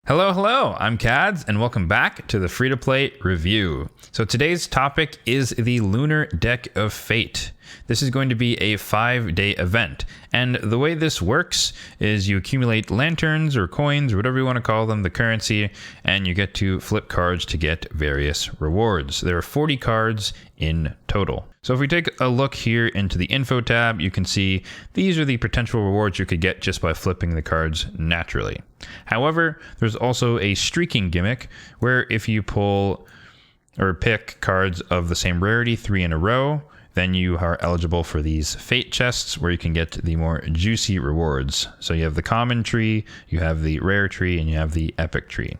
Hello, I'm Kads, and welcome back to the free-to-play review. So today's topic is the Lunar Deck of Fate. This is going to be a 5-day event, and the way this works is you accumulate lanterns or coins, or whatever you want to call them, the currency, and you get to flip cards to get various rewards. There are 40 cards in total. So if we take a look here into the info tab, you can see these are the potential rewards you could get just by flipping the cards naturally. However, there's also a streaking gimmick where if you pull or pick cards of the same rarity 3 in a row, then you are eligible for these fate chests where you can get the more juicy rewards. So you have the common tree, you have the rare tree, and you have the epic tree.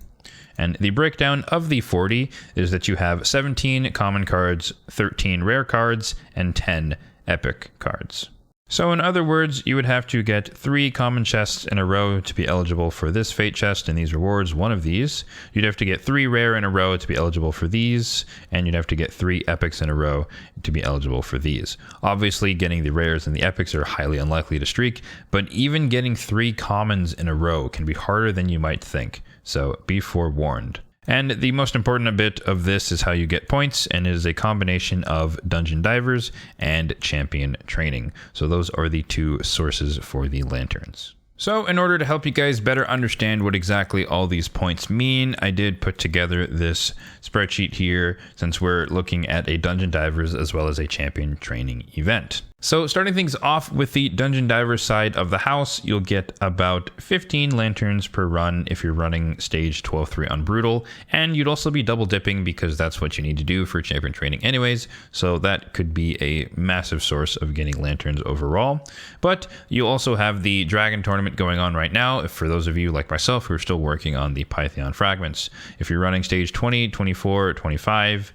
And the breakdown of the 40 is that you have 17 common cards, 13 rare cards, and 10 epic cards. So in other words, you would have to get 3 common chests in a row to be eligible for this fate chest and these rewards, one of these. You'd have to get 3 rare in a row to be eligible for these, and you'd have to get 3 epics in a row to be eligible for these. Obviously, getting the rares and the epics are highly unlikely to streak, but even getting 3 commons in a row can be harder than you might think, so be forewarned. And the most important bit of this is how you get points, and it is a combination of dungeon divers and champion training. So those are the 2 sources for the lanterns. So in order to help you guys better understand what exactly all these points mean, I did put together this spreadsheet here since we're looking at a dungeon divers as well as a champion training event. So starting things off with the dungeon diver side of the house, you'll get about 15 lanterns per run if you're running stage 12-3 on brutal, and you'd also be double dipping because that's what you need to do for champion training anyways, so that could be a massive source of getting lanterns overall. But you also have the dragon tournament going on right now, for those of you like myself who are still working on the Python fragments. If you're running stage 20, 24, 25,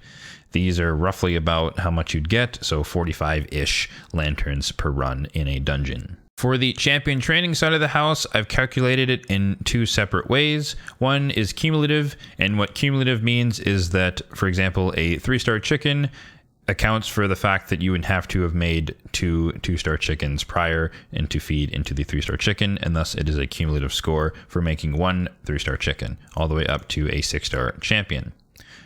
these are roughly about how much you'd get, so 45-ish lanterns per run in a dungeon. For the champion training side of the house, I've calculated it in 2 separate ways. One is cumulative, and what cumulative means is that, for example, a 3-star chicken accounts for the fact that you would have to have made 2 2-star chickens prior and to feed into the 3-star chicken, and thus it is a cumulative score for making 1 3-star chicken, all the way up to a 6-star champion.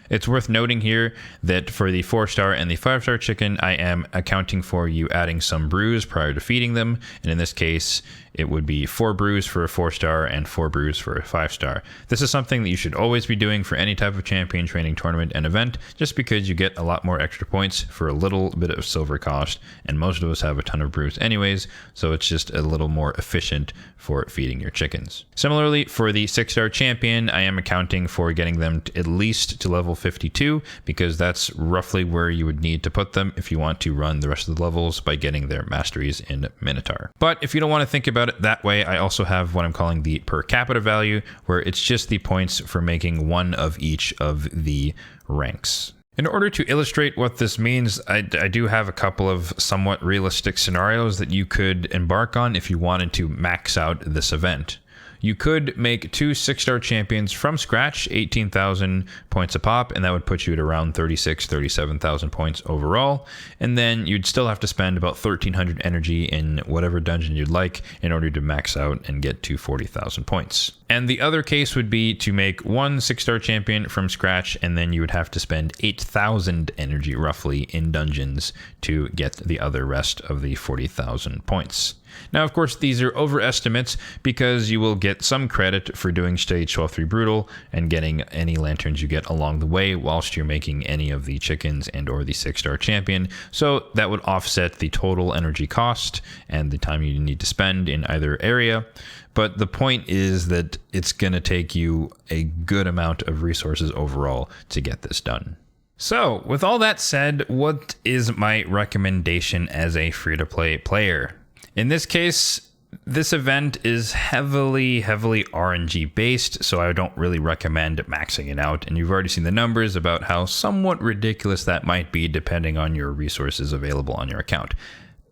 It's worth noting here that for the 4-star and the 5-star chicken, I am accounting for you adding some brews prior to feeding them. And in this case, it would be 4 brews for a 4-star and 4 brews for a 5-star. This is something that you should always be doing for any type of champion training tournament and event, just because you get a lot more extra points for a little bit of silver cost, and most of us have a ton of brews anyways, so it's just a little more efficient for feeding your chickens. Similarly, for the 6-star champion, I am accounting for getting them at least to level 52, because that's roughly where you would need to put them if you want to run the rest of the levels by getting their masteries in Minotaur. But if you don't want to think about it that way, I also have what I'm calling the per capita value, where it's just the points for making 1 of each of the ranks. In order to illustrate what this means, I do have a couple of somewhat realistic scenarios that you could embark on if you wanted to max out this event. You could make 2 6-star champions from scratch, 18,000 points a pop, and that would put you at around 37,000 points overall. And then you'd still have to spend about 1,300 energy in whatever dungeon you'd like in order to max out and get to 40,000 points. And the other case would be to make 1 6-star champion from scratch, and then you would have to spend 8,000 energy roughly in dungeons to get the other rest of the 40,000 points. Now, of course, these are overestimates because you will get some credit for doing stage 12-3 brutal and getting any lanterns you get along the way whilst you're making any of the chickens and or the 6-star champion. So that would offset the total energy cost and the time you need to spend in either area. But the point is that it's going to take you a good amount of resources overall to get this done. So with all that said, what is my recommendation as a free-to-play player? In this case, this event is heavily RNG based, so I don't really recommend maxing it out. And you've already seen the numbers about how somewhat ridiculous that might be depending on your resources available on your account.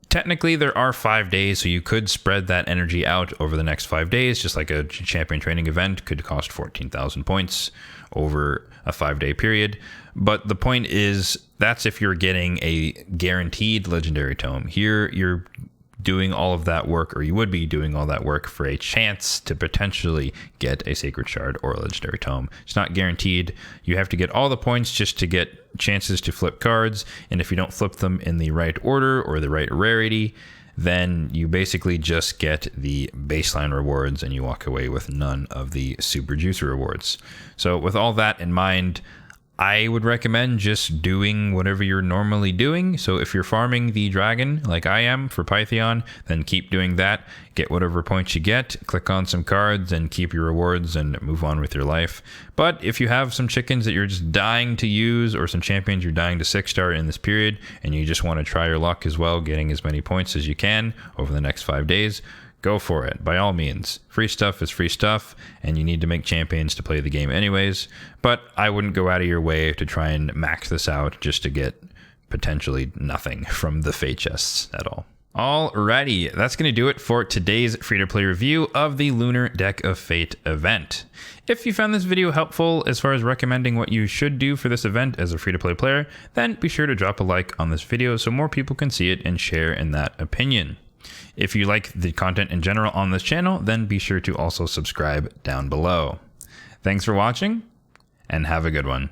Technically, there are 5 days, so you could spread that energy out over the next 5 days, just like a champion training event could cost 14,000 points over a 5-day period. But the point is, that's if you're getting a guaranteed legendary tome. Here, you're doing all of that work, or you would be doing all that work for a chance to potentially get a Sacred Shard or a Legendary Tome. It's not guaranteed. You have to get all the points just to get chances to flip cards, and if you don't flip them in the right order or the right rarity, then you basically just get the baseline rewards and you walk away with none of the Super Juicer rewards. So with all that in mind, I would recommend just doing whatever you're normally doing. So if you're farming the dragon like I am for Pythion, then keep doing that. Get whatever points you get, click on some cards and keep your rewards and move on with your life. But if you have some chickens that you're just dying to use, or some champions you're dying to 6-star in this period, and you just want to try your luck as well, getting as many points as you can over the next 5 days, go for it, by all means. Free stuff is free stuff, and you need to make champions to play the game anyways, but I wouldn't go out of your way to try and max this out just to get potentially nothing from the Fate chests at all. Alrighty, that's going to do it for today's free-to-play review of the Lunar Deck of Fate event. If you found this video helpful as far as recommending what you should do for this event as a free-to-play player, then be sure to drop a like on this video so more people can see it and share in that opinion. If you like the content in general on this channel, then be sure to also subscribe down below. Thanks for watching, and have a good one.